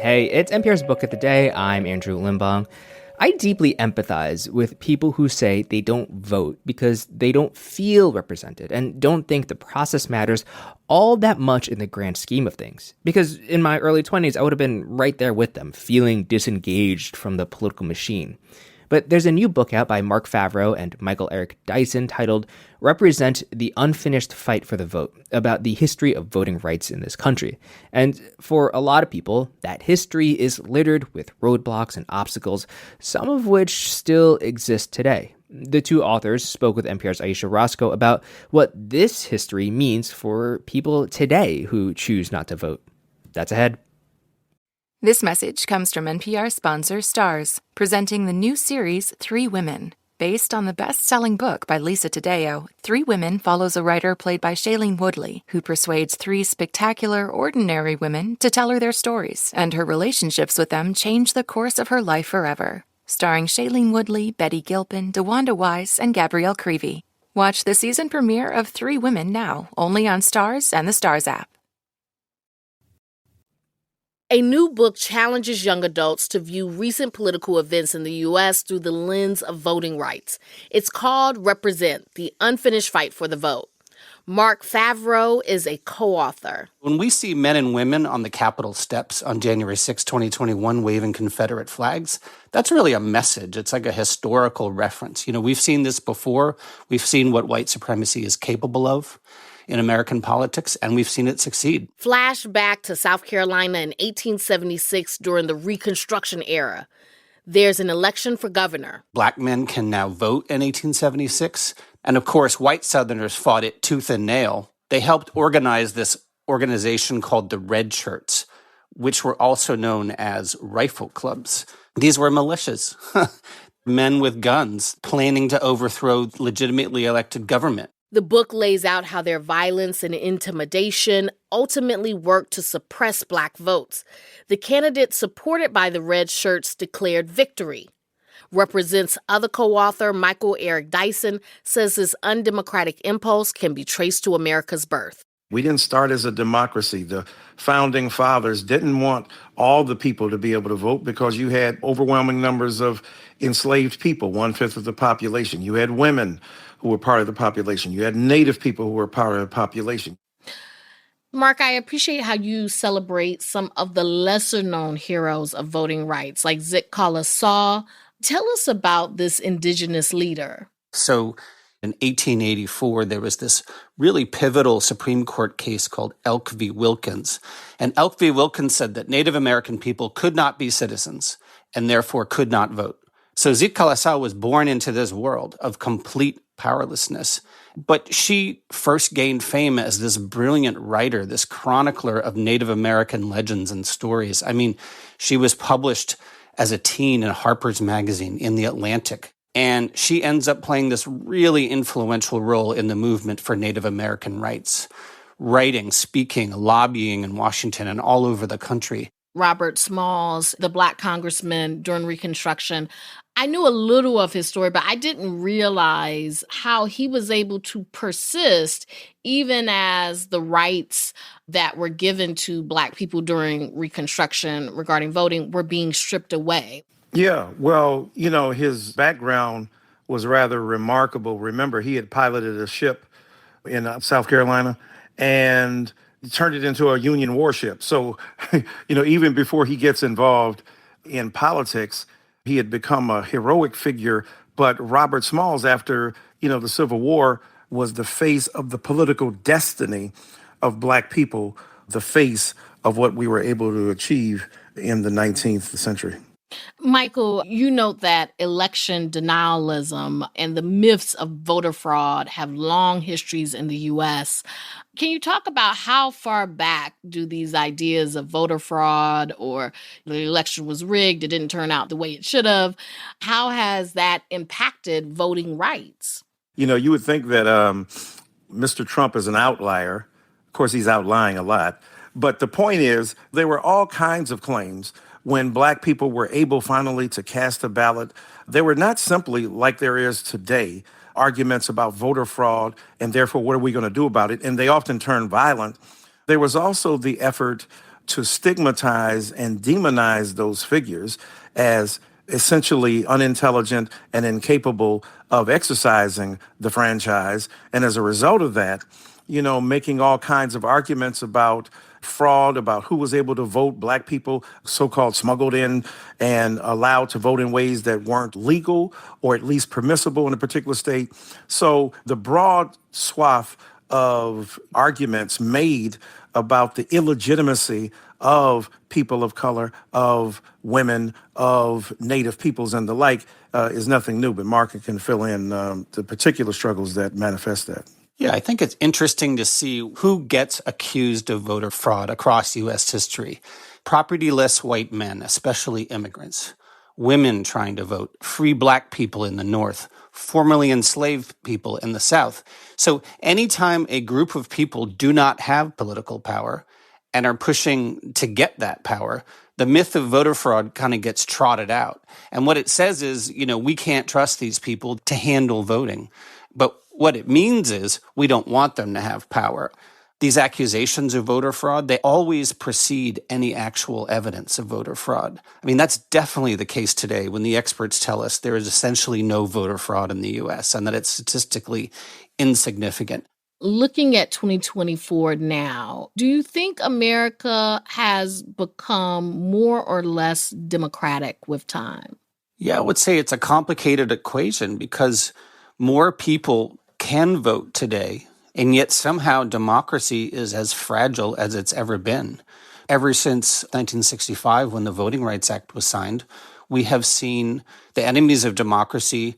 Hey, it's NPR's Book of the Day. I'm Andrew Limbong. I deeply empathize with people who say they don't vote because they don't feel represented and don't think the process matters all that much in the grand scheme of things. Because in my early 20s, I would have been right there with them, feeling disengaged from the political machine. But there's a new book out by Marc Favreau and Michael Eric Dyson titled Represent the Unfinished Fight for the Vote, about the history of voting rights in this country. And for a lot of people, that history is littered with roadblocks and obstacles, some of which still exist today. The two authors spoke with NPR's Ayesha Rascoe about what this history means for people today who choose not to vote. That's ahead. This message comes from NPR sponsor Stars, presenting the new series 3 Women. Based on the best-selling book by Lisa Taddeo, 3 Women follows a writer played by Shailene Woodley, who persuades 3 spectacular, ordinary women to tell her their stories, and her relationships with them change the course of her life forever. Starring Shailene Woodley, Betty Gilpin, DeWanda Wise, and Gabrielle Creevy. Watch the season premiere of 3 Women now, only on Stars and the Stars app. A new book challenges young adults to view recent political events in the U.S. through the lens of voting rights. It's called Represent, the Unfinished Fight for the Vote. Marc Favreau is a co-author. When we see men and women on the Capitol steps on January 6, 2021, waving Confederate flags, that's really a message. It's like a historical reference. You know, we've seen this before. We've seen what white supremacy is capable of in American politics, and we've seen it succeed. Flash back to South Carolina in 1876 during the Reconstruction era. There's an election for governor. Black men can now vote in 1876. And of course, white Southerners fought it tooth and nail. They helped organize this organization called the Red Shirts, which were also known as rifle clubs. These were militias, men with guns planning to overthrow legitimately elected government. The book lays out how their violence and intimidation ultimately worked to suppress Black votes. The candidate supported by the Red Shirts declared victory. Represents other co-author Michael Eric Dyson says this undemocratic impulse can be traced to America's birth. We didn't start as a democracy. The founding fathers didn't want all the people to be able to vote because you had overwhelming numbers of enslaved people, 1/5 of the population. You had women who were part of the population. You had Native people who were part of the population. Marc, I appreciate how you celebrate some of the lesser-known heroes of voting rights, like Zikala Saw. Tell us about this indigenous leader. So in 1884, there was this really pivotal Supreme Court case called Elk v. Wilkins. And Elk v. Wilkins said that Native American people could not be citizens and therefore could not vote. So Zikala Saw was born into this world of complete powerlessness. But she first gained fame as this brilliant writer, this chronicler of Native American legends and stories. I mean, she was published as a teen in Harper's Magazine, in The Atlantic. And she ends up playing this really influential role in the movement for Native American rights, writing, speaking, lobbying in Washington and all over the country. Robert Smalls, the Black congressman during Reconstruction. I knew a little of his story, but I didn't realize how he was able to persist even as the rights that were given to Black people during Reconstruction regarding voting were being stripped away. Yeah, well, you know, his background was rather remarkable. Remember, he had piloted a ship in South Carolina and turned it into a Union warship. So, you know, even before he gets involved in politics, he had become a heroic figure. But Robert Smalls, after, you know, the Civil War, was the face of the political destiny of Black people, the face of what we were able to achieve in the 19th century. Michael, you note that election denialism and the myths of voter fraud have long histories in the U.S. Can you talk about how far back do these ideas of voter fraud or the election was rigged, it didn't turn out the way it should have, how has that impacted voting rights? You know, you would think that Mr. Trump is an outlier. Of course, he's outlying a lot. But the point is, there were all kinds of claims when Black people were able finally to cast a ballot. They were not simply, like there is today, arguments about voter fraud and therefore what are we going to do about it? And they often turn violent. There was also the effort to stigmatize and demonize those figures as essentially unintelligent and incapable of exercising the franchise. And as a result of that, making all kinds of arguments about fraud, about who was able to vote, black people so-called smuggled in and allowed to vote in ways that weren't legal or at least permissible in a particular state. So the broad swath of arguments made about the illegitimacy of people of color, of women, of Native peoples and the like is nothing new, but Marc can fill in the particular struggles that manifest that. Yeah, I think it's interesting to see who gets accused of voter fraud across U.S. history. Propertyless white men, especially immigrants, women trying to vote, free black people in the North, formerly enslaved people in the South. So anytime a group of people do not have political power and are pushing to get that power, the myth of voter fraud kind of gets trotted out. And what it says is, we can't trust these people to handle voting. But what it means is we don't want them to have power. These accusations of voter fraud, they always precede any actual evidence of voter fraud. I mean, that's definitely the case today when the experts tell us there is essentially no voter fraud in the U.S. and that it's statistically insignificant. Looking at 2024 now, do you think America has become more or less democratic with time? Yeah, I would say it's a complicated equation because more people can vote today, and yet somehow democracy is as fragile as it's ever been. Ever since 1965, when the Voting Rights Act was signed, we have seen the enemies of democracy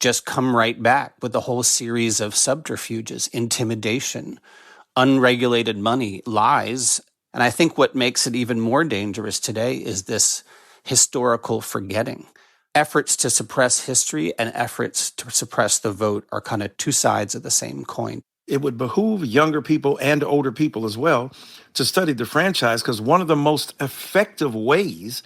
just come right back with a whole series of subterfuges, intimidation, unregulated money, lies. And I think what makes it even more dangerous today is this historical forgetting. Efforts to suppress history and efforts to suppress the vote are kind of two sides of the same coin. It would behoove younger people and older people as well to study the franchise, because one of the most effective ways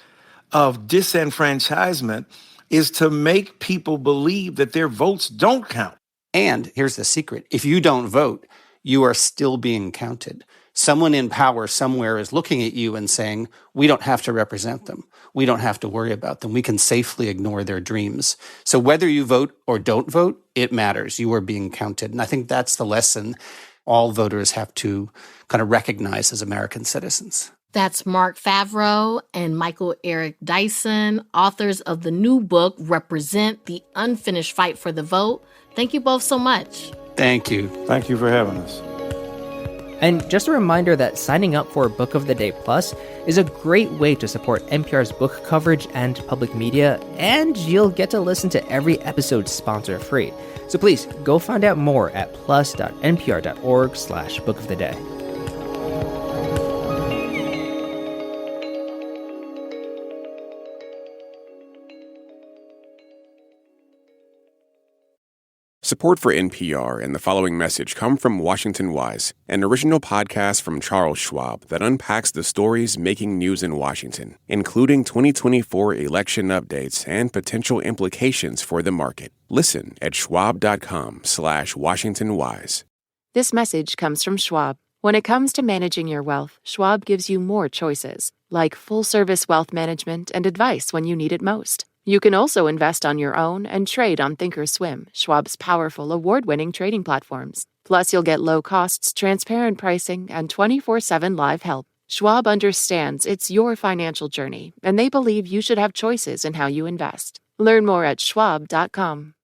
of disenfranchisement is to make people believe that their votes don't count. And here's the secret. If you don't vote, you are still being counted. Someone in power somewhere is looking at you and saying, we don't have to represent them. We don't have to worry about them. We can safely ignore their dreams. So whether you vote or don't vote, it matters. You are being counted. And I think that's the lesson all voters have to kind of recognize as American citizens. That's Marc Favreau and Michael Eric Dyson, authors of the new book, Represent: The Unfinished Fight for the Vote. Thank you both so much. Thank you. Thank you for having us. And just a reminder that signing up for Book of the Day Plus is a great way to support NPR's book coverage and public media, and you'll get to listen to every episode sponsor-free. So please go find out more at plus.npr.org/Book of the Day. Support for NPR and the following message come from Washington Wise, an original podcast from Charles Schwab that unpacks the stories making news in Washington, including 2024 election updates and potential implications for the market. Listen at schwab.com/WashingtonWise. This message comes from Schwab. When it comes to managing your wealth, Schwab gives you more choices, like full-service wealth management and advice when you need it most. You can also invest on your own and trade on Thinkorswim, Schwab's powerful award-winning trading platforms. Plus, you'll get low costs, transparent pricing, and 24/7 live help. Schwab understands it's your financial journey, and they believe you should have choices in how you invest. Learn more at schwab.com.